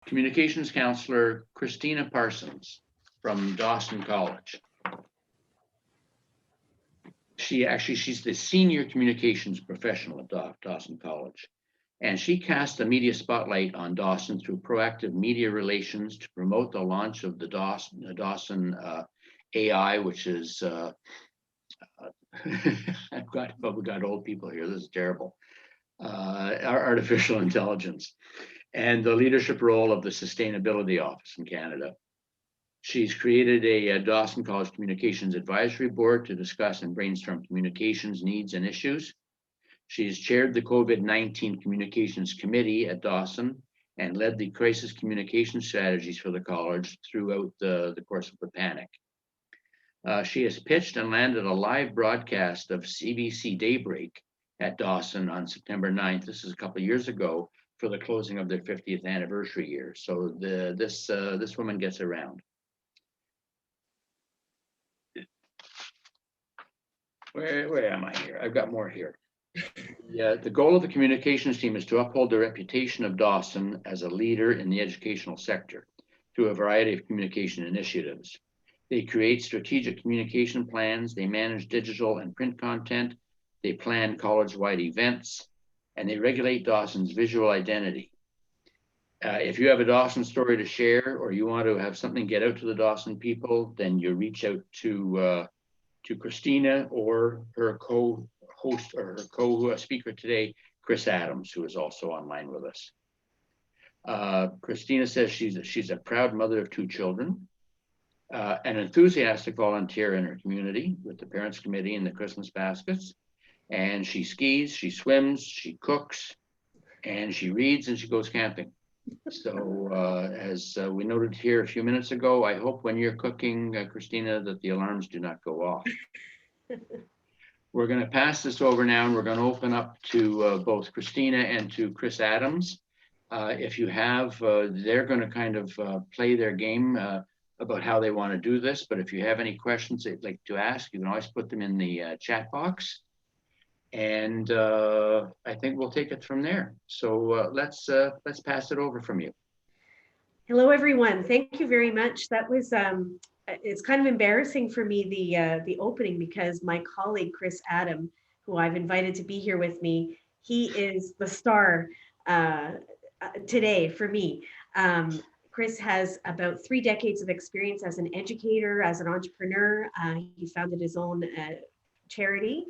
Communications Counselor Christina Parsons from Dawson College. She's the senior communications professional at Dawson College. And she cast a media spotlight on Dawson through proactive media relations to promote the launch of the Dawson AI, which is, I've probably got old people here, this is terrible. Artificial intelligence, and the leadership role of the Sustainability Office in Canada. She's created a Dawson College Communications Advisory Board to discuss and brainstorm communications needs and issues. She's chaired the COVID-19 Communications Committee at Dawson and led the crisis communication strategies for the college throughout the course of the panic. She has pitched and landed a live broadcast of CBC Daybreak at Dawson on September 9th. This is a couple of years ago for the closing of their 50th anniversary year. So this woman gets around. Where am I here? I've got more here. Yeah, the goal of the communications team is to uphold the reputation of Dawson as a leader in the educational sector through a variety of communication initiatives. They create strategic communication plans, they manage digital and print content, they plan college-wide events, and they regulate Dawson's visual identity. If you have a Dawson story to share, or you want to have something get out to the Dawson people, then you reach out to Christina or her co-host or her co-speaker today, Chris Adams, who is also online with us. Christina says she's a proud mother of 2 children, an enthusiastic volunteer in her community with the Parents Committee and the Christmas baskets. And she skis, she swims, she cooks, and she reads, and she goes camping. So as we noted here a few minutes ago, I hope when you're cooking, Christina, that the alarms do not go off. We're going to pass this over now, and we're going to open up to both Christina and to Chris Adams. If you have, they're going to kind of play their game about how they want to do this. But if you have any questions they'd like to ask, you can always put them in the chat box. And I think we'll take it from there. So let's pass it over from you. Hello, everyone. Thank you very much. That was it's kind of embarrassing for me, the opening, because my colleague Chris Adam, who I've invited to be here with me, he is the star today for me. Chris has about 3 decades of experience as an educator, as an entrepreneur. He founded his own charity.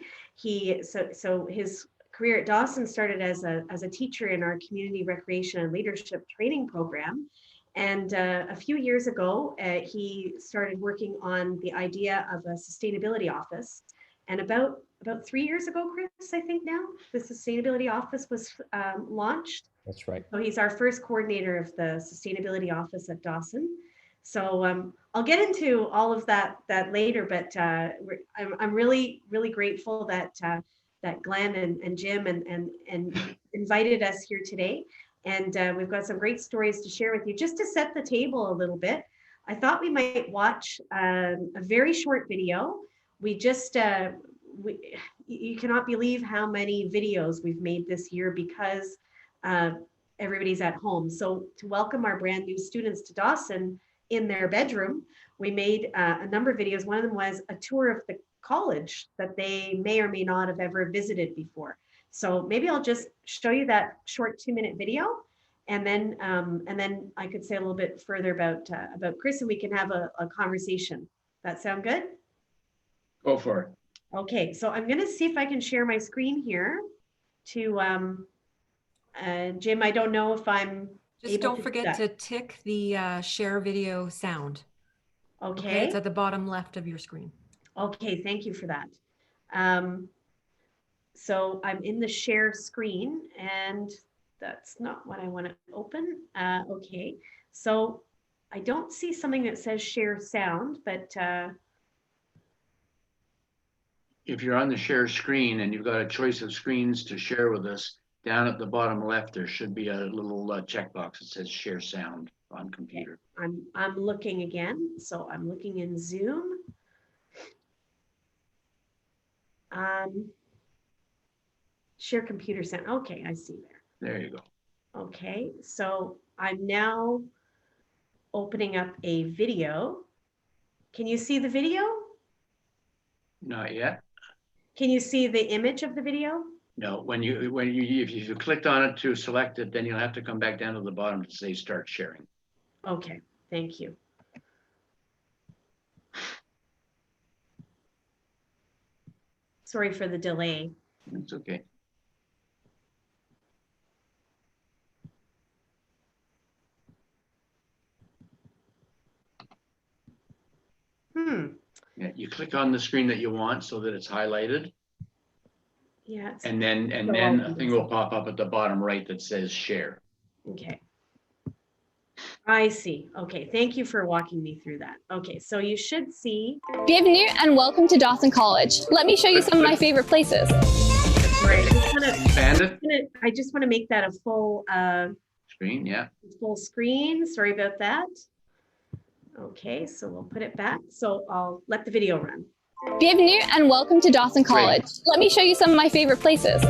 So his career at Dawson started as a teacher in our community recreation and leadership training program. And a few years ago, he started working on the idea of a sustainability office. And about 3 years ago, Chris, I think now, the sustainability office was launched. That's right. So he's our first coordinator of the sustainability office at Dawson. So I'll get into all of that later, but I'm really grateful that Glenn and Jim and invited us here today. And we've got some great stories to share with you. Just to set the table a little bit, I thought we might watch a very short video. We just, you cannot believe how many videos we've made this year because everybody's at home. So to welcome our brand new students to Dawson in their bedroom, we made a number of videos. One of them was a tour of the college that they may or may not have ever visited before. So maybe I'll just show you that short 2-minute video, and then I could say a little bit further about Chris, and we can have a conversation. That sound good? Go for it. Okay, so I'm going to see if I can share my screen here to Jim. I don't know if I'm just don't forget to tick the share video sound. Okay. It's at the bottom left of your screen. Okay, thank you for that. So I'm in the share screen, and that's not what I want to open. Okay, so I don't see something that says share sound, but if you're on the share screen and you've got a choice of screens to share with us, down at the bottom left, there should be a little checkbox that says share sound on computer. I'm looking again. So I'm looking in Zoom. Share computer sound. Okay, I see there. There you go. Okay, so I'm now opening up a video. Can you see the video? Not yet. Can you see the image of the video? No, if you clicked on it to select it, then you'll have to come back down to the bottom to say start sharing. Okay, thank you. Sorry for the delay. It's okay. Yeah, you click on the screen that you want so that it's highlighted. Yeah. And then a thing will pop up at the bottom right that says share. Okay. I see. Okay, thank you for walking me through that. Okay, so you should see. Bienvenue and welcome to Dawson College. Let me show you some of my favorite places. Right, Expand it. I just want to make that a full Screen, yeah. full screen. Sorry about that. Okay, so we'll put it back. So I'll let the video run. Bienvenue and welcome to Dawson College. Great. Let me show you some of my favorite places.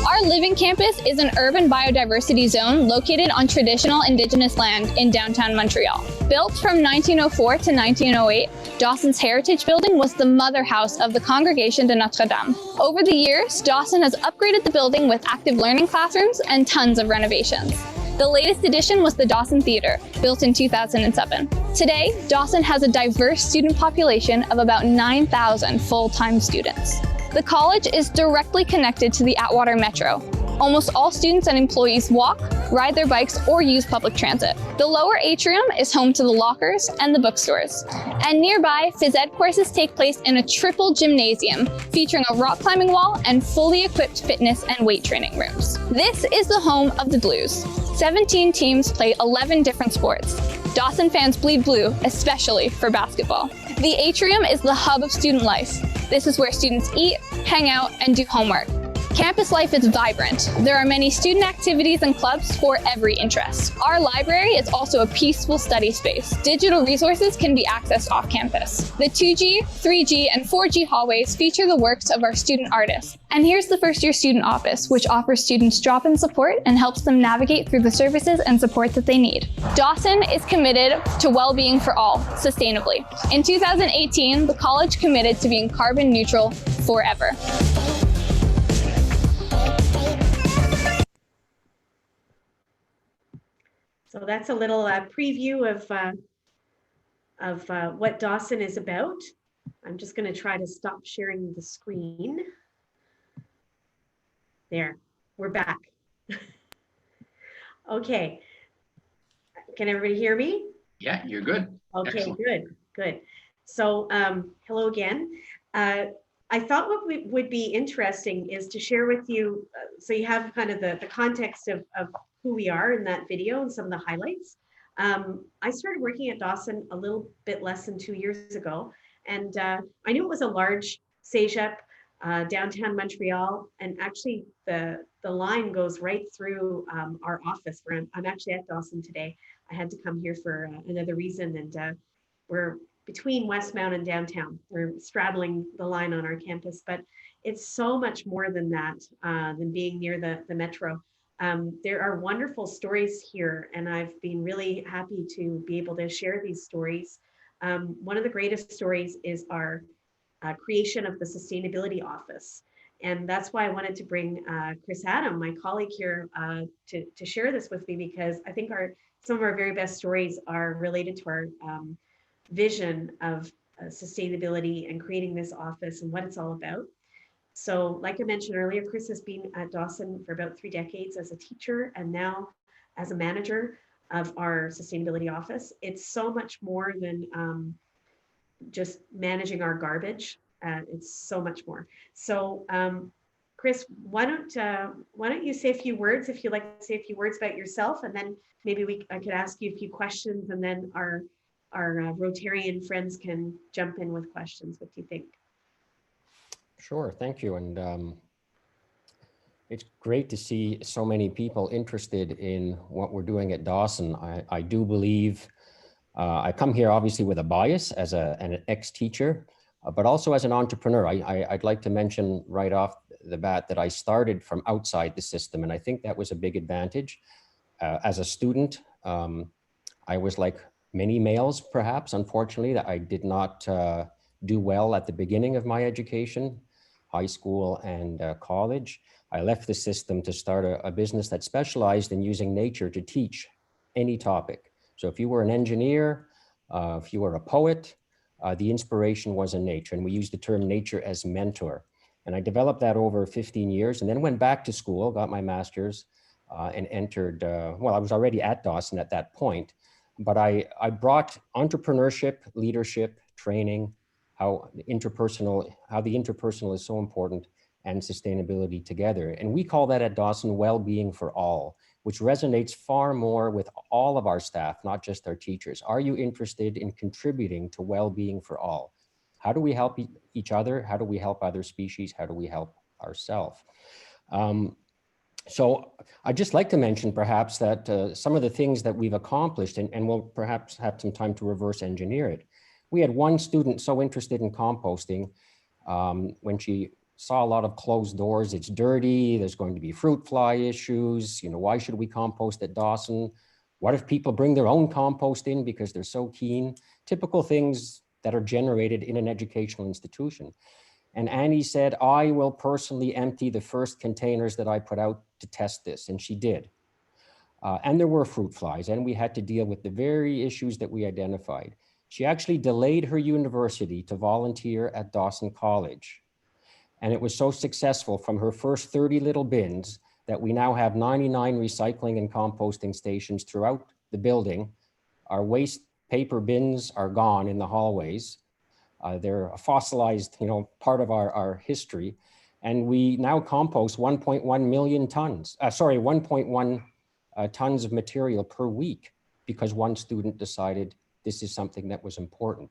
Our living campus is an urban biodiversity zone located on traditional Indigenous land in downtown Montreal. Built from 1904 to 1908, Dawson's Heritage Building was the mother house of the Congregation de Notre Dame. Over the years, Dawson has upgraded the building with active learning classrooms and tons of renovations. The latest addition was the Dawson Theatre, built in 2007. Today, Dawson has a diverse student population of about 9,000 full-time students. The college is directly connected to the Atwater Metro. Almost all students and employees walk, ride their bikes, or use public transit. The lower atrium is home to the lockers and the bookstores. And nearby, phys ed courses take place in a triple gymnasium featuring a rock climbing wall and fully equipped fitness and weight training rooms. This is the home of the Blues. 17 teams play 11 different sports. Dawson fans bleed blue, especially for basketball. The atrium is the hub of student life. This is where students eat, hang out, and do homework. Campus life is vibrant. There are many student activities and clubs for every interest. Our library is also a peaceful study space. Digital resources can be accessed off campus. The 2G, 3G, and 4G hallways feature the works of our student artists. And here's the first year student office, which offers students drop-in support and helps them navigate through the services and support that they need. Dawson is committed to well-being for all, sustainably. In 2018, the college committed to being carbon neutral forever. So that's a little preview of what Dawson is about. I'm just going to try to stop sharing the screen. There, we're back. Okay. Can everybody hear me? Yeah, you're good. Okay, Excellent. good. So hello again. I thought what would be interesting is to share with you, so you have kind of the context of who we are in that video and some of the highlights. I started working at Dawson a little bit less than 2 years ago, and I knew it was a large cégep, downtown Montreal, and actually the line goes right through our office where I'm actually at Dawson today. I had to come here for another reason, and we're between Westmount and downtown. We're straddling the line on our campus, but it's so much more than that, than being near the metro. There are wonderful stories here, and I've been really happy to be able to share these stories. One of the greatest stories is our creation of the Sustainability Office. And that's why I wanted to bring Chris Adam, my colleague here, to share this with me, because I think some of our very best stories are related to our vision of sustainability and creating this office and what it's all about. So like I mentioned earlier, Chris has been at Dawson for about 3 decades as a teacher and now as a manager of our sustainability office. It's so much more than just managing our garbage. It's so much more. So Chris, why don't you say a few words, if you'd like to say a few words about yourself, and then maybe I could ask you a few questions, and then our Rotarian friends can jump in with questions. What do you think? Sure, thank you. And it's great to see so many people interested in what we're doing at Dawson. I do believe, I come here obviously with a bias as an ex-teacher, but also as an entrepreneur. I'd like to mention right off the bat that I started from outside the system. And I think that was a big advantage. As a student, I was like many males, perhaps, unfortunately, that I did not do well at the beginning of my education, high school and college. I left the system to start a business that specialized in using nature to teach any topic. So if you were an engineer, if you were a poet, the inspiration was in nature. And we used the term nature as mentor. And I developed that over 15 years and then went back to school, got my master's and entered, well, I was already at Dawson at that point, but I brought entrepreneurship, leadership, training, how the interpersonal is so important, and sustainability together. And we call that at Dawson well-being for all, which resonates far more with all of our staff, not just our teachers. Are you interested in contributing to well-being for all? How do we help each other? How do we help other species? How do we help ourselves? So I'd just like to mention perhaps that some of the things that we've accomplished, and we'll perhaps have some time to reverse engineer it. We had one student so interested in composting when she saw a lot of closed doors. It's dirty, there's going to be fruit fly issues. You know, why should we compost at Dawson? What if people bring their own compost in because they're so keen? Typical things that are generated in an educational institution. And Annie said, I will personally empty the first containers that I put out to test this. And she did. And there were fruit flies, and we had to deal with the very issues that we identified. She actually delayed her university to volunteer at Dawson College. And it was so successful from her first 30 little bins that we now have 99 recycling and composting stations throughout the building. Our waste paper bins are gone in the hallways. They're a fossilized, part of our history. And we now compost 1.1 million tons, 1.1 tons of material per week because one student decided this is something that was important.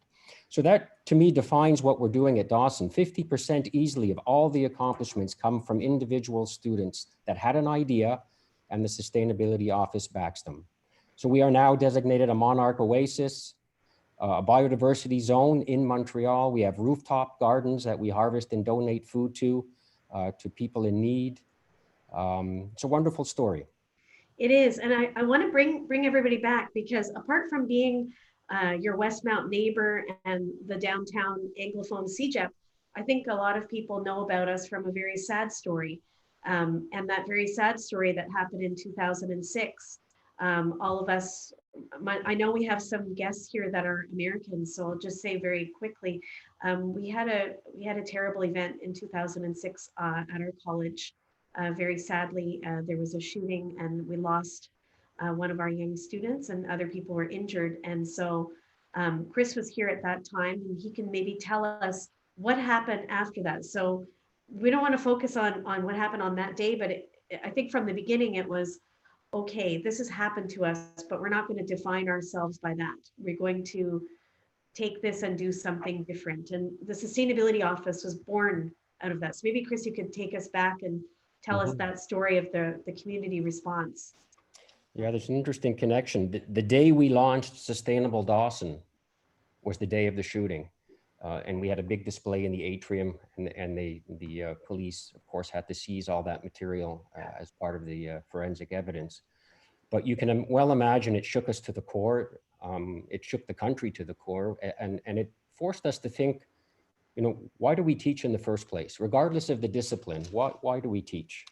So that to me defines what we're doing at Dawson. 50% easily of all the accomplishments come from individual students that had an idea and the sustainability office backs them. So we are now designated a monarch oasis, a biodiversity zone in Montreal. We have rooftop gardens that we harvest and donate food to people in need. It's a wonderful story. It is, and I want to bring everybody back because apart from being your Westmount neighbor and the downtown Anglophone CEGEP, I think a lot of people know about us from a very sad story. And that very sad story that happened in 2006. All of us, I know we have some guests here that are Americans, so I'll just say very quickly, we had a terrible event in 2006 at our college. Very sadly, there was a shooting and we lost one of our young students and other people were injured. And so Chris was here at that time and he can maybe tell us what happened after that. So we don't want to focus on what happened on that day, but I think from the beginning it was, okay, this has happened to us, but we're not going to define ourselves by that. We're going to take this and do something different. And the sustainability office was born out of that. So maybe Chris, you could take us back and tell us that story of the community response. Yeah, there's an interesting connection. The day we launched Sustainable Dawson was the day of the shooting. And we had a big display in the Atrium and the police, of course, had to seize all that material as part of the forensic evidence. But you can well imagine it shook us to the core. It shook the country to the core and it forced us to think, why do we teach in the first place? Regardless of the discipline, why do we teach?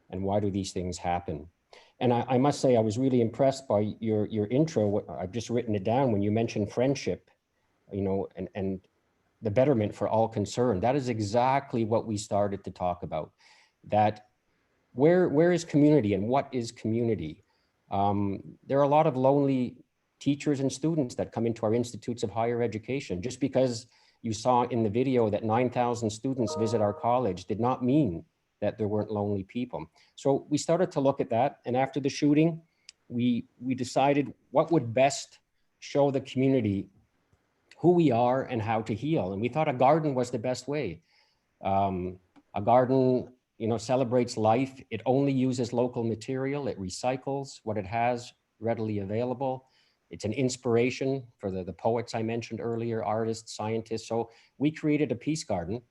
And why do these things happen? And I must say, I was really impressed by your intro. I've just written it down when you mentioned friendship, and the betterment for all concerned. That is exactly what we started to talk about. That where is community and what is community? There are a lot of lonely teachers and students that come into our institutes of higher education. Just because you saw in the video that 9,000 students visit our college did not mean that there weren't lonely people. So we started to look at that. And after the shooting, we decided what would best show the community who we are and how to heal. And we thought a garden was the best way. A garden, celebrates life. It only uses local material. It recycles what it has readily available. It's an inspiration for the poets I mentioned earlier, artists, scientists. So we created a peace garden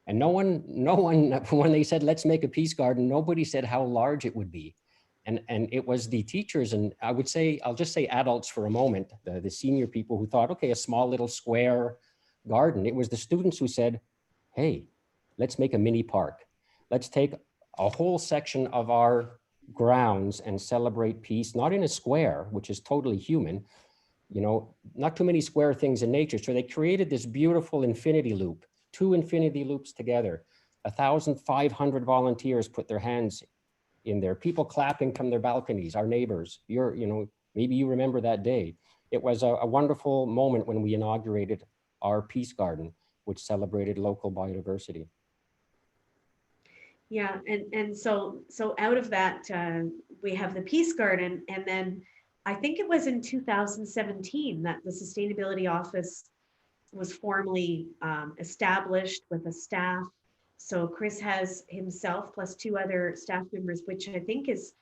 And no one, when they said, let's make a peace garden, nobody said how large it would be. And it was the teachers, and I would say, I'll just say adults for a moment, the senior people who thought, okay, a small little square garden. It was the students who said, hey, let's make a mini park. Let's take a whole section of our grounds and celebrate peace, not in a square, which is totally human, you know, not too many square things in nature. So they created this beautiful infinity loop, 2 infinity loops together. 1,500 volunteers put their hands in there, people clapping from their balconies, our neighbors. You know, maybe you remember that day. It was a wonderful moment when we inaugurated our Peace Garden, which celebrated local biodiversity. Yeah, and so out of that, we have the Peace Garden, and then I think it was in 2017 that the Sustainability Office was formally established with a staff. So Chris has himself plus 2 other staff members, which I think is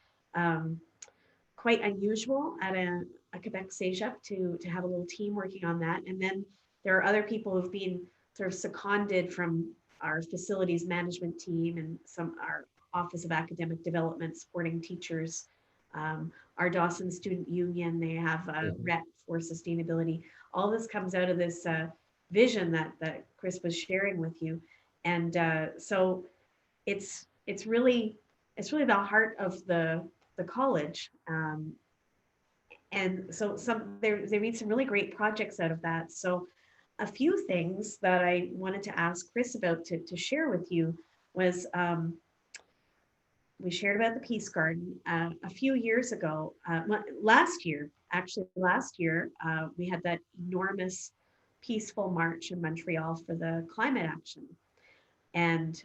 quite unusual at a Quebec CEGEP to have a little team working on that. And then there are other people who've been sort of seconded from our facilities management team and our Office of Academic Development supporting teachers. Our Dawson Student Union, they have a rep for sustainability. All this comes out of this vision that Chris was sharing with you. And so it's really the heart of the college. And so they made some really great projects out of that. So a few things that I wanted to ask Chris about to share with you was we shared about the Peace Garden a few years ago. Last year, we had that enormous peaceful march in Montreal for the climate action. And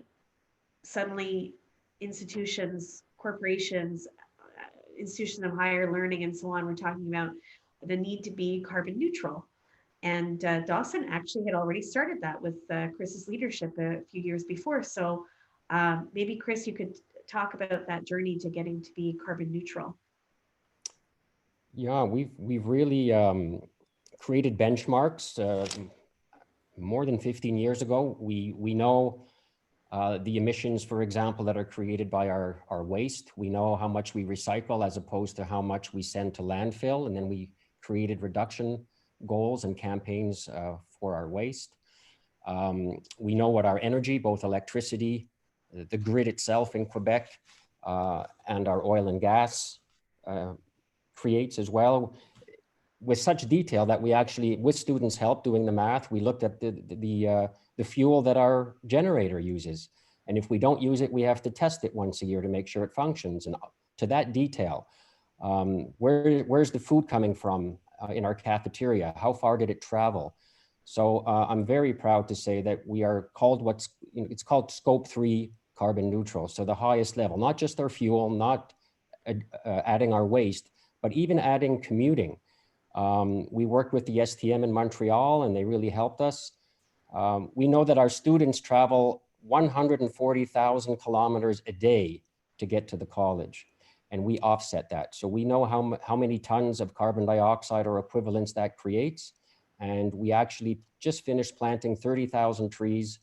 suddenly institutions, corporations, institutions of higher learning and so on, were talking about the need to be carbon neutral. And Dawson actually had already started that with Chris's leadership a few years before. So maybe Chris, you could talk about that journey to getting to be carbon neutral. Yeah, we've really created benchmarks. More than 15 years ago, we know the emissions, for example, that are created by our waste. We know how much we recycle as opposed to how much we send to landfill. And then we created reduction goals and campaigns for our waste. We know what our energy, both electricity, the grid itself in Quebec, and our oil and gas creates as well, with such detail that we actually, with students' help doing the math, we looked at the fuel that our generator uses. And if we don't use it, we have to test it once a year to make sure it functions. And to that detail, where's the food coming from in our cafeteria? How far did it travel? So I'm very proud to say that we are called it's called Scope 3 carbon neutral. So the highest level, not just our fuel, not adding our waste, but even adding commuting. We worked with the STM in Montreal and they really helped us. We know that our students travel 140,000 kilometers a day to get to the college, and we offset that. So we know how many tons of carbon dioxide or equivalents that creates. And we actually just finished planting 30,000 trees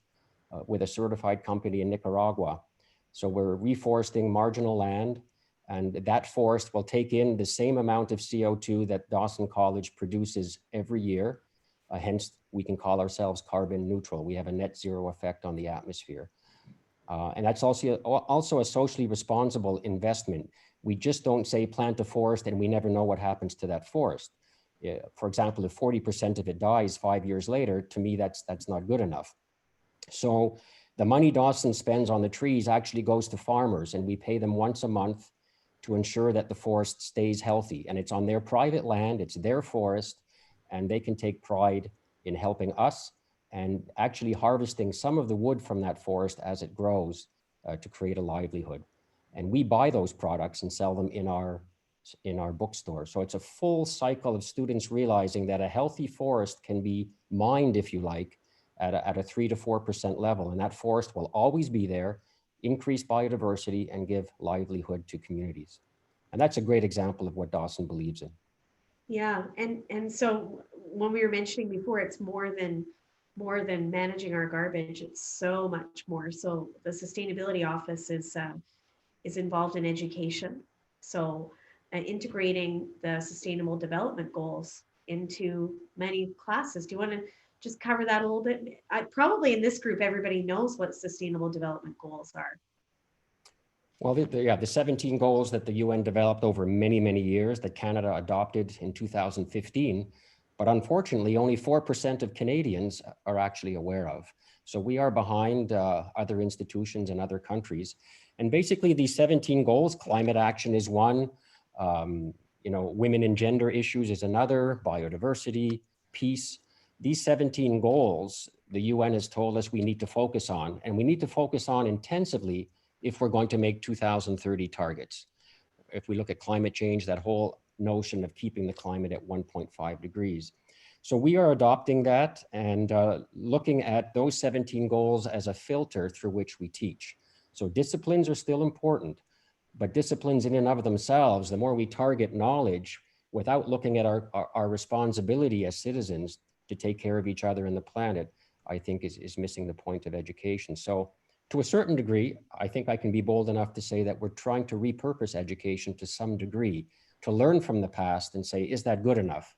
with a certified company in Nicaragua. So we're reforesting marginal land, and that forest will take in the same amount of CO2 that Dawson College produces every year. Hence, we can call ourselves carbon neutral. We have a net zero effect on the atmosphere. And that's also a socially responsible investment. We just don't say plant a forest and we never know what happens to that forest. For example, if 40% of it dies 5 years later, to me, that's not good enough. So the money Dawson spends on the trees actually goes to farmers, and we pay them once a month to ensure that the forest stays healthy. And it's on their private land, it's their forest, and they can take pride in helping us and actually harvesting some of the wood from that forest as it grows to create a livelihood. And we buy those products and sell them in our bookstore. So it's a full cycle of students realizing that a healthy forest can be mined, if you like, at a 3 to 4% level. And that forest will always be there, increase biodiversity, and give livelihood to communities. And that's a great example of what Dawson believes in. Yeah, and so when we were mentioning before, it's more than more than managing our garbage. It's so much more. So the sustainability office is involved in education. So integrating the sustainable development goals into many classes. Do you want to just cover that a little bit? Probably in this group, everybody knows what sustainable development goals are. Well, the 17 goals that the UN developed over many, many years that Canada adopted in 2015, but unfortunately only 4% of Canadians are actually aware of. So we are behind other institutions and other countries. And basically these 17 goals, climate action is one, women and gender issues is another, biodiversity, peace. These 17 goals, the UN has told us we need to focus on, and we need to focus on intensively if we're going to make 2030 targets. If we look at climate change, that whole notion of keeping the climate at 1.5 degrees. So we are adopting that and looking at those 17 goals as a filter through which we teach. So disciplines are still important, but disciplines in and of themselves, the more we target knowledge without looking at our responsibility as citizens to take care of each other and the planet, I think is missing the point of education. So to a certain degree, I think I can be bold enough to say that we're trying to repurpose education to some degree, to learn from the past and say, is that good enough?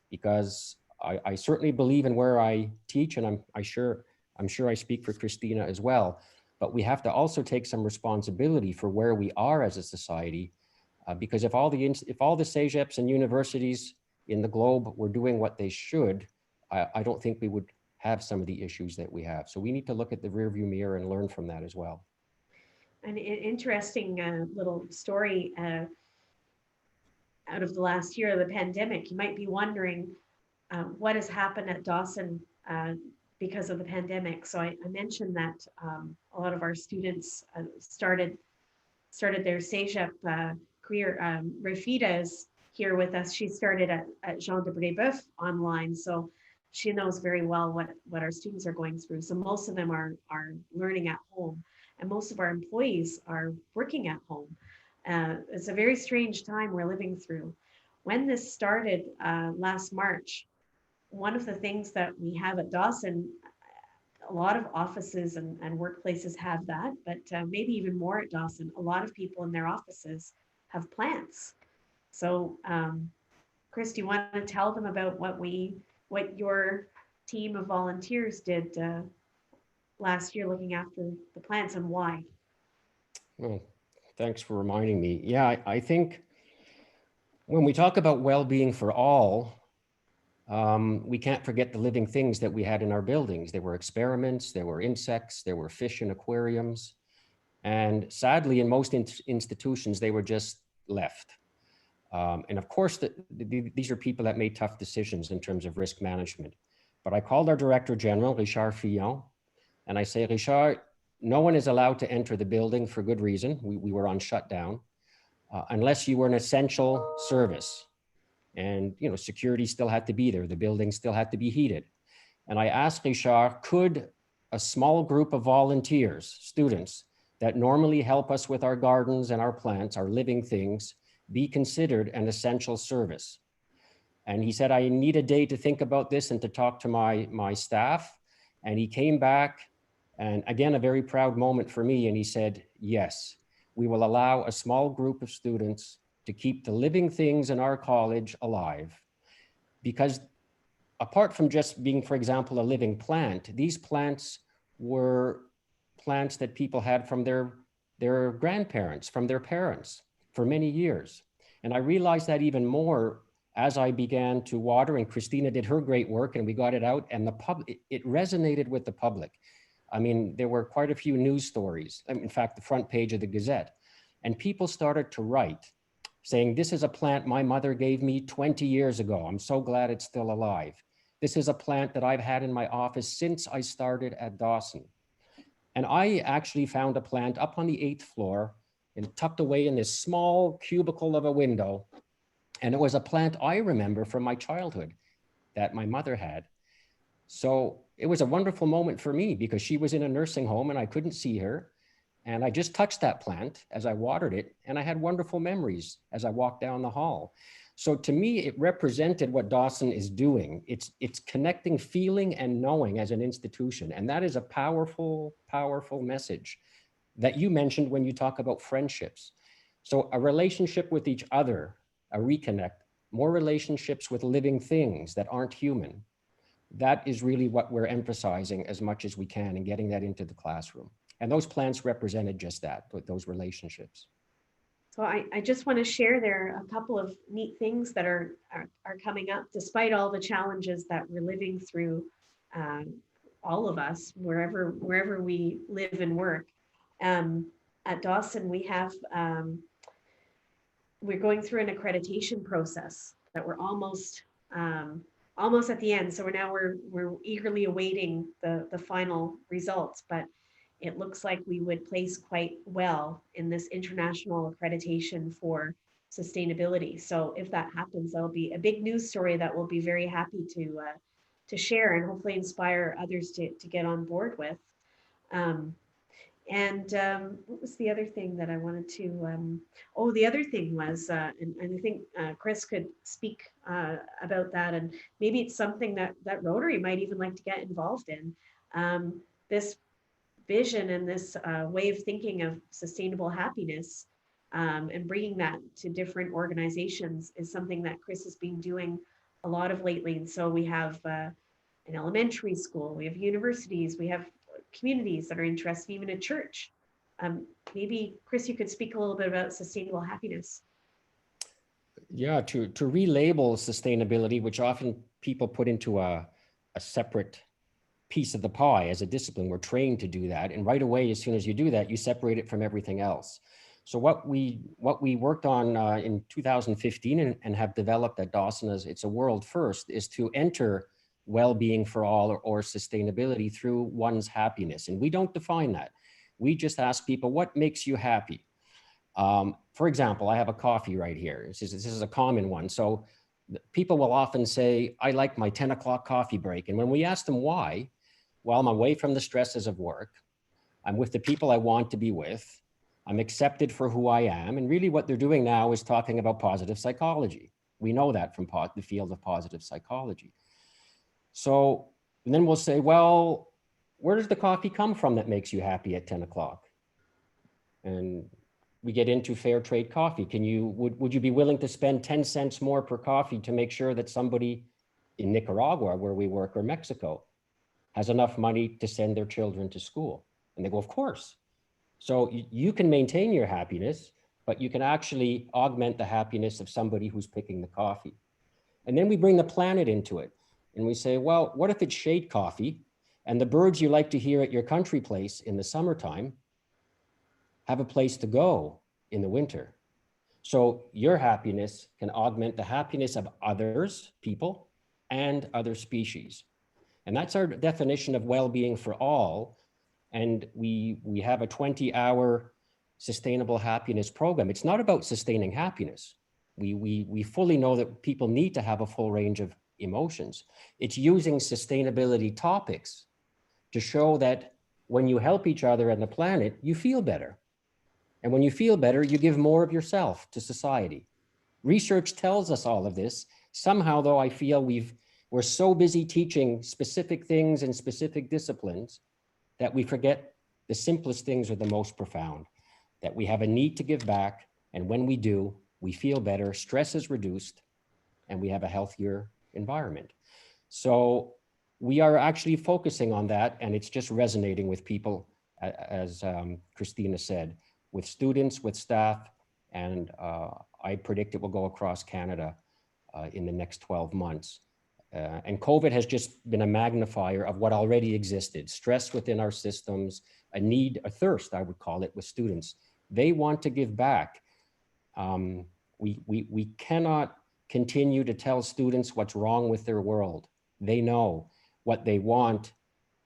Because I certainly believe in where I teach, and I'm sure I speak for Christina as well, but we have to also take some responsibility for where we are as a society, because if all the CEGEPs and universities in the globe were doing what they should, I don't think we would have some of the issues that we have. So we need to look at the rearview mirror and learn from that as well. An interesting little story out of the last year of the pandemic. You might be wondering what has happened at Dawson because of the pandemic. So I mentioned that a lot of our students started their CEGEP career. Rafida is here with us. She started at Jean de Brébeuf online. So she knows very well what our students are going through. So most of them are learning at home, and most of our employees are working at home. It's a very strange time we're living through. When this started last March, one of the things that we have at Dawson, a lot of offices and workplaces have that, but maybe even more at Dawson, a lot of people in their offices have plants. So Chris, do you want to tell them about what your team of volunteers did last year looking after the plants and why? Well, thanks for reminding me. Yeah, I think when we talk about well-being for all, we can't forget the living things that we had in our buildings. There were experiments, there were insects, there were fish in aquariums. And sadly, in most institutions, they were just left. And of course, these are people that made tough decisions in terms of risk management. But I called our Director General, Richard Fillon, and I say, Richard, no one is allowed to enter the building for good reason. We were on shutdown, unless you were an essential service. And security still had to be there. The building still had to be heated. And I asked Richard, could a small group of volunteers, students, that normally help us with our gardens and our plants, our living things, be considered an essential service? And he said, I need a day to think about this and to talk to my staff. And he came back, and again, a very proud moment for me. And he said, yes, we will allow a small group of students to keep the living things in our college alive. Because apart from just being, for example, a living plant, these plants were plants that people had from their grandparents, from their parents for many years. And I realized that even more as I began to water, and Christina did her great work and we got it out, and it resonated with the public. I mean, there were quite a few news stories, in fact, the front page of the Gazette, and people started to write saying, this is a plant my mother gave me 20 years ago. I'm so glad it's still alive. This is a plant that I've had in my office since I started at Dawson. And I actually found a plant up on the 8th floor and tucked away in this small cubicle of a window. And it was a plant I remember from my childhood that my mother had. So it was a wonderful moment for me because she was in a nursing home and I couldn't see her. And I just touched that plant as I watered it, and I had wonderful memories as I walked down the hall. So to me, it represented what Dawson is doing. It's connecting feeling and knowing as an institution. And that is a powerful, powerful message that you mentioned when you talk about friendships. So a relationship with each other, a reconnect, more relationships with living things that aren't human. That is really what we're emphasizing as much as we can and getting that into the classroom. And those plants represented just that, those relationships. So I just want to share there a couple of neat things that are coming up, despite all the challenges that we're living through, all of us, wherever we live and work. At Dawson, we have we're going through an accreditation process that we're almost at the end. So we're eagerly awaiting the final results, but it looks like we would place quite well in this international accreditation for sustainability. So if that happens, that'll be a big news story that we'll be very happy to share and hopefully inspire others to get on board with. What was the other thing that I wanted to, the other thing was, and I think Chris could speak about that, and maybe it's something that Rotary might even like to get involved in. This vision and this way of thinking of sustainable happiness and bringing that to different organizations is something that Chris has been doing a lot of lately. And so we have an elementary school, we have universities, we have communities that are interested, even a church. Maybe Chris, you could speak a little bit about sustainable happiness. Yeah, to relabel sustainability, which often people put into a separate piece of the pie as a discipline. We're trained to do that. And right away, as soon as you do that, you separate it from everything else. So what we worked on in 2015 and have developed at Dawson as it's a world first is to enter well-being for all or sustainability through one's happiness. And we don't define that. We just ask people, what makes you happy? For example, I have a coffee right here. This is a common one. So people will often say, I like my 10 o'clock coffee break. And when we ask them why, well, I'm away from the stresses of work. I'm with the people I want to be with. I'm accepted for who I am. And really what they're doing now is talking about positive psychology. We know that from the field of positive psychology. So and then we'll say, well, where does the coffee come from that makes you happy at 10 o'clock? And we get into fair trade coffee. Would you be willing to spend 10 cents more per coffee to make sure that somebody in Nicaragua, where we work, or Mexico, has enough money to send their children to school? And they go, of course. So you can maintain your happiness, but you can actually augment the happiness of somebody who's picking the coffee. And then we bring the planet into it. And we say, well, what if it's shade coffee and the birds you like to hear at your country place in the summertime have a place to go in the winter? So your happiness can augment the happiness of others, people, and other species. And that's our definition of well-being for all. And we have a 20-hour sustainable happiness program. It's not about sustaining happiness. We fully know that people need to have a full range of emotions. It's using sustainability topics to show that when you help each other and the planet, you feel better. And when you feel better, you give more of yourself to society. Research tells us all of this. Somehow, though, I feel we're so busy teaching specific things in specific disciplines that we forget the simplest things are the most profound, that we have a need to give back. And when we do, we feel better, stress is reduced, and we have a healthier environment. So we are actually focusing on that, and it's just resonating with people, as Christina said, with students, with staff, and I predict it will go across Canada in the next 12 months. And COVID has just been a magnifier of what already existed: stress within our systems, a thirst, I would call it, with students. They want to give back. We cannot continue to tell students what's wrong with their world. They know what they want.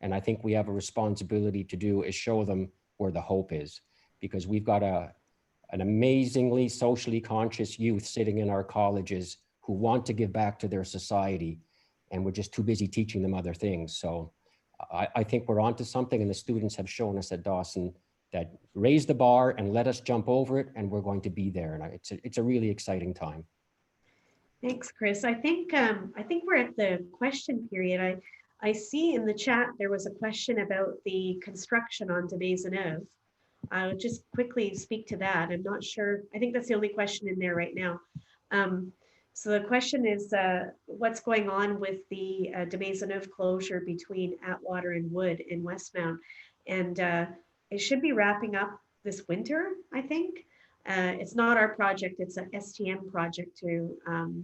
And I think we have a responsibility to do is show them where the hope is, because we've got an amazingly socially conscious youth sitting in our colleges who want to give back to their society. And we're just too busy teaching them other things. So I think we're onto something, and the students have shown us at Dawson that raise the bar and let us jump over it, and we're going to be there. And it's a really exciting time. Thanks, Chris. I think we're at the question period. I see in the chat there was a question about the construction on de Maisonneuve. I'll just quickly speak to that. I'm not sure. I think that's the only question in there right now. So the question is, what's going on with the de Maisonneuve closure between Atwater and Wood in Westmount? And it should be wrapping up this winter, I think. It's not our project, it's an STM project to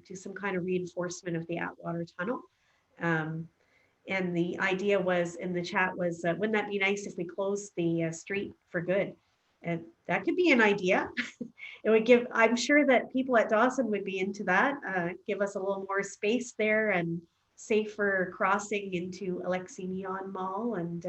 do some kind of reinforcement of the Atwater Tunnel. And the idea was in the chat was, wouldn't that be nice if we closed the street for good? And that could be an idea. It would give, I'm sure that people at Dawson would be into that, give us a little more space there and safer crossing into Alexi Neon Mall. And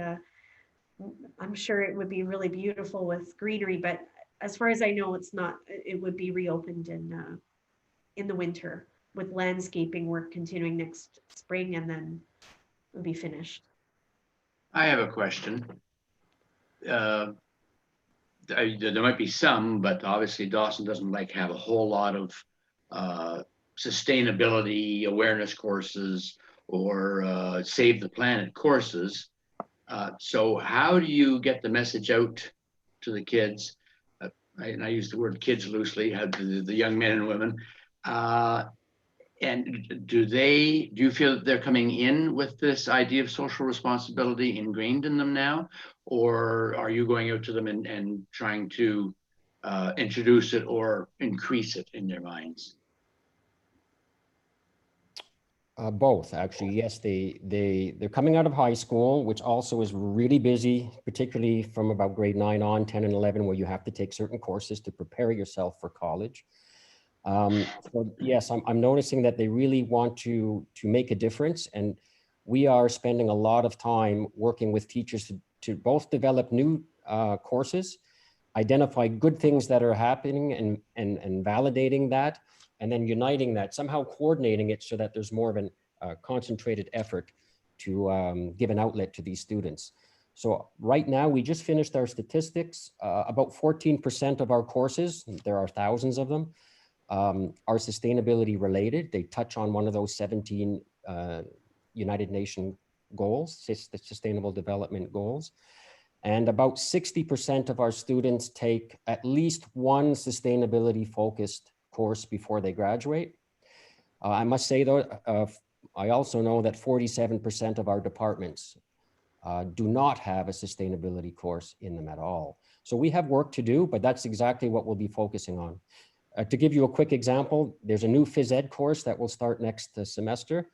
I'm sure it would be really beautiful with greenery, but as far as I know, it's not, it would be reopened in the winter with landscaping work continuing next spring, and then it would be finished. I have a question. There might be some, but obviously Dawson doesn't like have a whole lot of sustainability awareness courses or save the planet courses. So how do you get the message out to the kids? And I use the word kids loosely, the young men and women. And do you feel that they're coming in with this idea of social responsibility ingrained in them now? Or are you going out to them and trying to introduce it or increase it in their minds? Both, actually. Yes, they're coming out of high school, which also is really busy, particularly from about grade 9 on, 10 and 11, where you have to take certain courses to prepare yourself for college. So yes, I'm noticing that they really want to make a difference, and we are spending a lot of time working with teachers to both develop new courses, identify good things that are happening and validating that, and then uniting that, somehow coordinating it so that there's more of a concentrated effort to give an outlet to these students. So right now, we just finished our statistics. About 14% of our courses, there are thousands of them, are sustainability related. They touch on one of those 17 United Nations goals, the Sustainable Development Goals. And about 60% of our students take at least one sustainability focused course before they graduate. I must say though, I also know that 47% of our departments do not have a sustainability course in them at all. So we have work to do, but that's exactly what we'll be focusing on. To give you a quick example, there's a new phys ed course that will start next semester.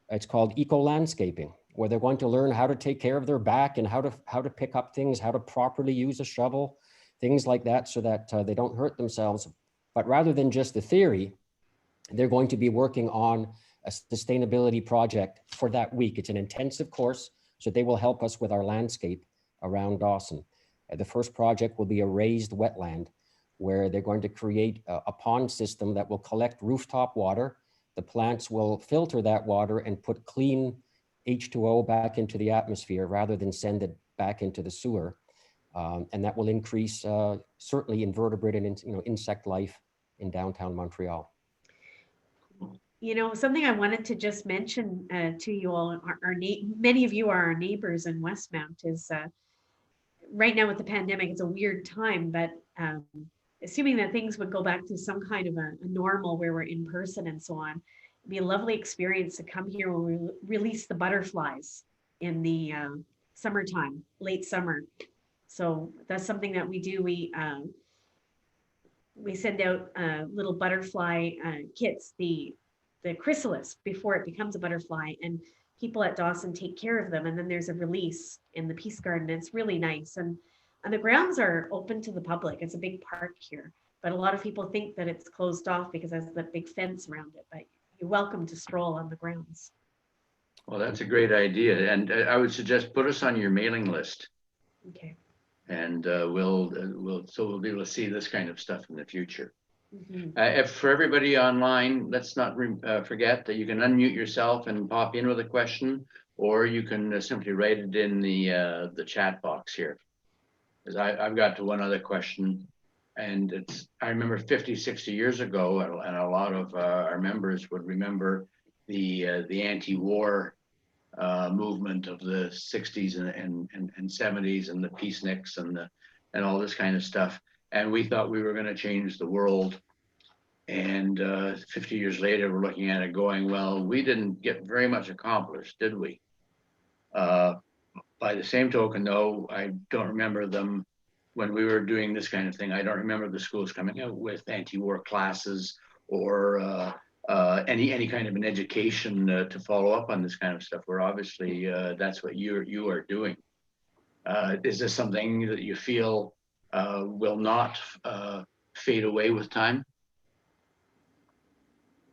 It's called Eco Landscaping, where they're going to learn how to take care of their back and how to pick up things, how to properly use a shovel, things like that, so that they don't hurt themselves. But rather than just the theory, they're going to be working on a sustainability project for that week. It's an intensive course, so they will help us with our landscape around Dawson. The first project will be a raised wetland, where they're going to create a pond system that will collect rooftop water. The plants will filter that water and put clean H2O back into the atmosphere rather than send it back into the sewer. And that will increase certainly invertebrate and insect life in downtown Montreal. You know, something I wanted to just mention to you all, many of you are our neighbors in Westmount, is right now with the pandemic, it's a weird time, but assuming that things would go back to some kind of a normal where we're in person and so on, it'd be a lovely experience to come here when we release the butterflies in the summertime, late summer. So that's something that we do. We send out little butterfly kits, the chrysalis, before it becomes a butterfly, and people at Dawson take care of them. And then there's a release in the Peace Garden. It's really nice. And the grounds are open to the public. It's a big park here, but a lot of people think that it's closed off because there's that big fence around it, but you're welcome to stroll on the grounds. Well, that's a great idea. And I would suggest put us on your mailing list. Okay. And we'll be able to see this kind of stuff in the future. Mm-hmm. If for everybody online, let's not forget that you can unmute yourself and pop in with a question, or you can simply write it in the chat box here. Because I've got to one other question. And I remember 50, 60 years ago, and a lot of our members would remember the anti-war movement of the 60s and 70s and the peaceniks and all this kind of stuff. And we thought we were going to change the world. And 50 years later, we're looking at it going, well, we didn't get very much accomplished, did we? By the same token, though, I don't remember them when we were doing this kind of thing. I don't remember the schools coming out with anti-war classes or any kind of an education to follow up on this kind of stuff. Where obviously that's what you are doing. Is this something that you feel will not fade away with time?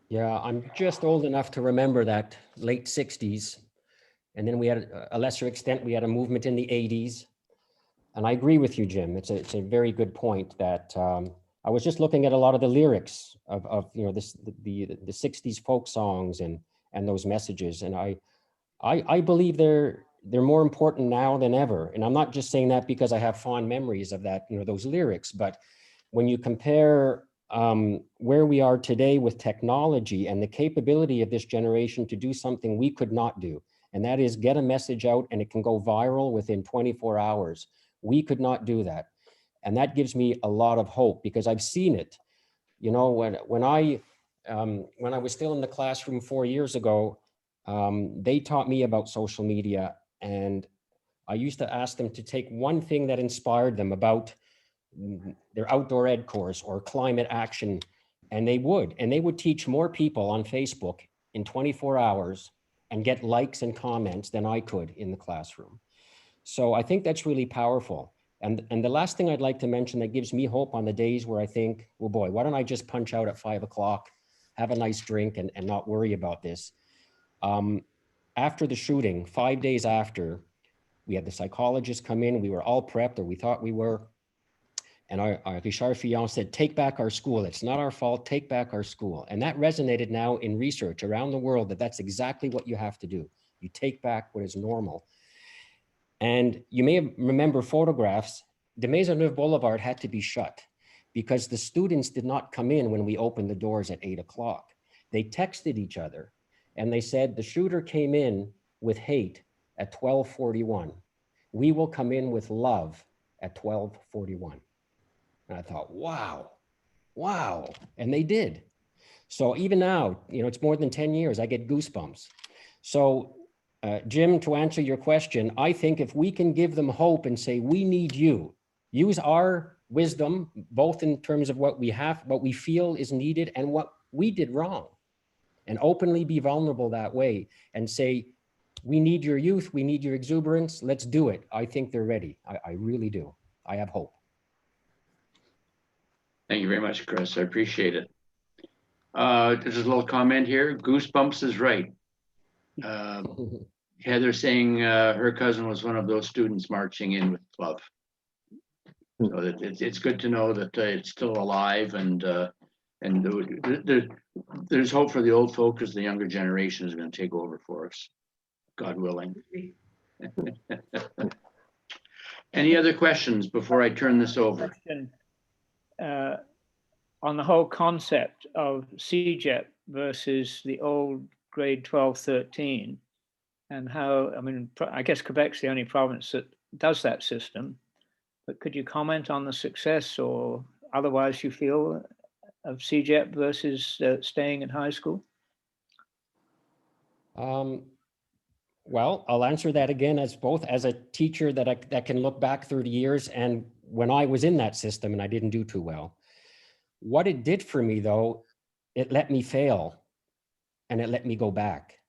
Yeah, I'm just old enough to remember that late 60s. And then we had a lesser extent, we had a movement in the 80s. And I agree with you, Jim. It's a very good point that I was just looking at a lot of the lyrics of you know, the 60s folk songs and those messages. And I believe they're more important now than ever. And I'm not just saying that because I have fond memories of that, you know, those lyrics, but when you compare where we are today with technology and the capability of this generation to do something we could not do, and that is get a message out and it can go viral within 24 hours. We could not do that. And that gives me a lot of hope because I've seen it. You know, when I was still in the classroom 4 years ago, they taught me about social media, and I used to ask them to take one thing that inspired them about their outdoor ed course or climate action, and they would teach more people on Facebook in 24 hours and get likes and comments than I could in the classroom. So I think that's really powerful. And the last thing I'd like to mention that gives me hope on the days where I think, well, boy, why don't I just punch out at 5 o'clock, have a nice drink and not worry about this. After the shooting, 5 days after, we had the psychologist come in, we were all prepped, or we thought we were. And our Richard Fillon said, take back our school. It's not our fault, take back our school. And that resonated now in research around the world that that's exactly what you have to do. You take back what is normal. And you may remember photographs, de Maisonneuve Boulevard had to be shut because the students did not come in when we opened the doors at 8 o'clock. They texted each other and they said, the shooter came in with hate at 12:41. We will come in with love at 12:41. And I thought, wow, wow. And they did. So even now, you know, it's more than 10 years, I get goosebumps. So Jim, to answer your question, I think if we can give them hope and say, we need you, use our wisdom, both in terms of what we have, what we feel is needed and what we did wrong, and openly be vulnerable that way and say, we need your youth, we need your exuberance, let's do it. I think they're ready. I really do. I have hope. Thank you very much, Chris. I appreciate it. There's a little comment here. Goosebumps is right. Heather saying her cousin was one of those students marching in with love. So it's good to know that it's still alive, and there's hope for the old folk because the younger generation is going to take over for us, God willing. Any other questions before I turn this over? On the whole concept of CJEP versus the old grade 12, 13, and how, I mean, I guess Quebec's the only province that does that system, but could you comment on the success or otherwise you feel of CJEP versus staying in high school? Well, I'll answer that again as both as a teacher that can look back 30 years and when I was in that system and I didn't do too well. What it did for me though, it let me fail and it let me go back.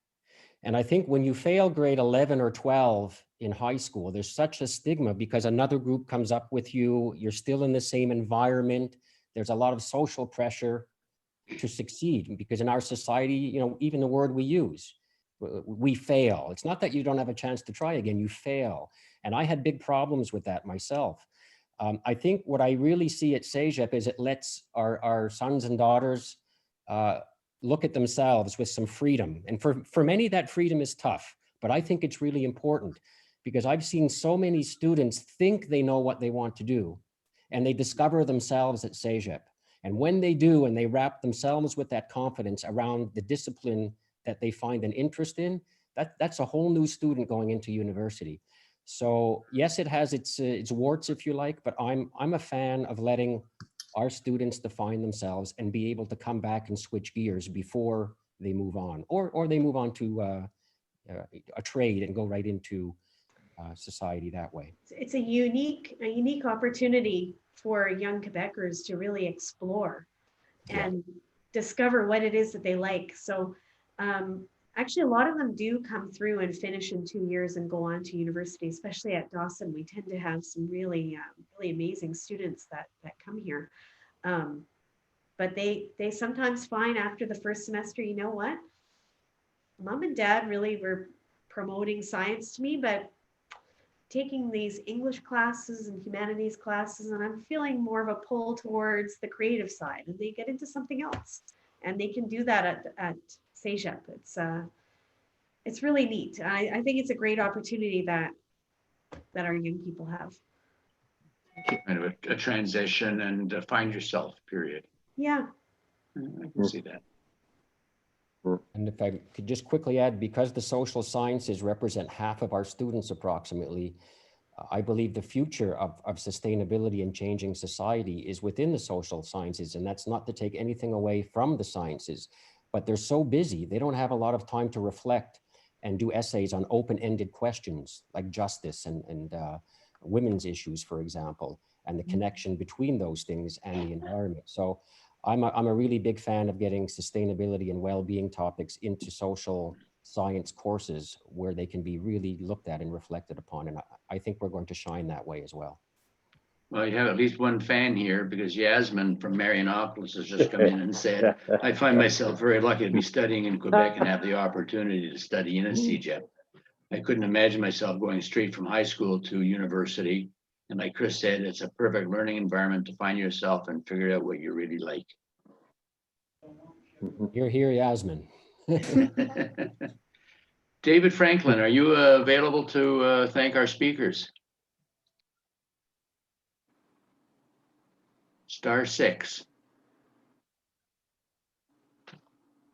And I think when you fail grade 11 or 12 in high school, there's such a stigma because another group comes up with you, you're still in the same environment. There's a lot of social pressure to succeed because in our society, you know, even the word we use, we fail. It's not that you don't have a chance to try again, you fail. And I had big problems with that myself. I think what I really see at CEGEP is it lets our sons and daughters look at themselves with some freedom. And for many, that freedom is tough, but I think it's really important because I've seen so many students think they know what they want to do, and they discover themselves at CEGEP. And when they do, and they wrap themselves with that confidence around the discipline that they find an interest in, that's a whole new student going into university. So yes, it has its warts, if you like, but I'm a fan of letting our students define themselves and be able to come back and switch gears before they move on, or they move on to a trade and go right into society that way. It's a unique opportunity for young Quebecers to really explore and discover what it is that they like. So actually, a lot of them do come through and finish in 2 years and go on to university, especially at Dawson. We tend to have some really amazing students that come here. But they sometimes find after the first semester, you know what? Mom and dad really were promoting science to me, but taking these English classes and humanities classes, and I'm feeling more of a pull towards the creative side, and they get into something else, and they can do that at CEGEP. It's really neat. I think it's a great opportunity that our young people have. Kind of a transition and find yourself, period. Yeah. I can see that. And if I could just quickly add, because the social sciences represent half of our students approximately, I believe the future of sustainability and changing society is within the social sciences. And that's not to take anything away from the sciences, but they're so busy, they don't have a lot of time to reflect and do essays on open-ended questions like justice and women's issues, for example, and the connection between those things and the environment. So I'm a really big fan of getting sustainability and well-being topics into social science courses where they can be really looked at and reflected upon. And I think we're going to shine that way as well. Well, you have at least one fan here, because Yasmin from Marianopolis has just come in and said, I find myself very lucky to be studying in Quebec and have the opportunity to study in a CEGEP. I couldn't imagine myself going straight from high school to university. And like Chris said, it's a perfect learning environment to find yourself and figure out what you really like. You're here, Yasmin. David Franklin, are you available to thank our speakers? *6.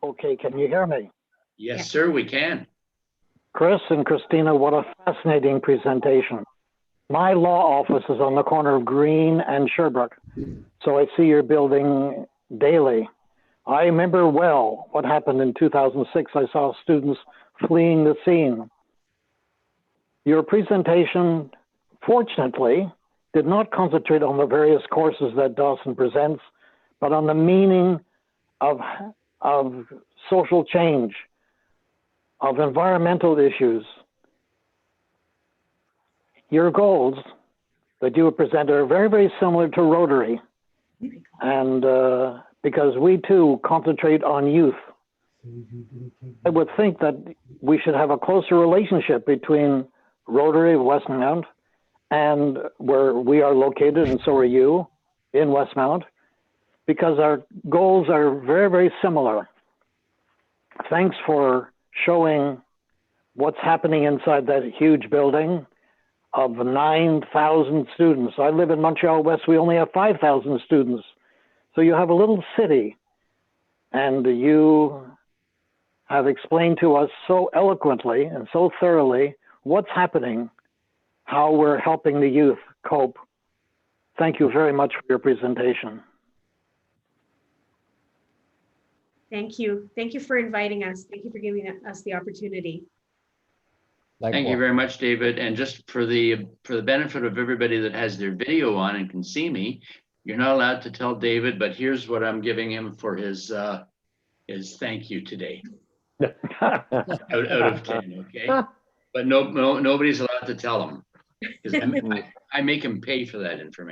Okay, can you hear me? Yes, sir, we can. Chris and Christina, what a fascinating presentation. My law office is on the corner of Green and Sherbrooke, so I see your building daily. I remember well what happened in 2006. I saw students fleeing the scene. Your presentation, fortunately, did not concentrate on the various courses that Dawson presents, but on the meaning of social change, of environmental issues. Your goals that you present are very, very similar to Rotary, and because we too concentrate on youth. I would think that we should have a closer relationship between Rotary of Westmount and where we are located, and so are you, in Westmount, because our goals are very, very similar. Thanks for showing what's happening inside that huge building of 9,000 students. I live in Montreal West. We only have 5,000 students. So you have a little city, and you have explained to us so eloquently and so thoroughly what's happening, how we're helping the youth cope. Thank you very much for your presentation. Thank you. Thank you for inviting us. Thank you for giving us the opportunity. Thank you very much, David. And just for the benefit of everybody that has their video on and can see me, you're not allowed to tell David, but here's what I'm giving him for his thank you today. out of 10, okay? But nobody's allowed to tell him, because I make him pay for that information.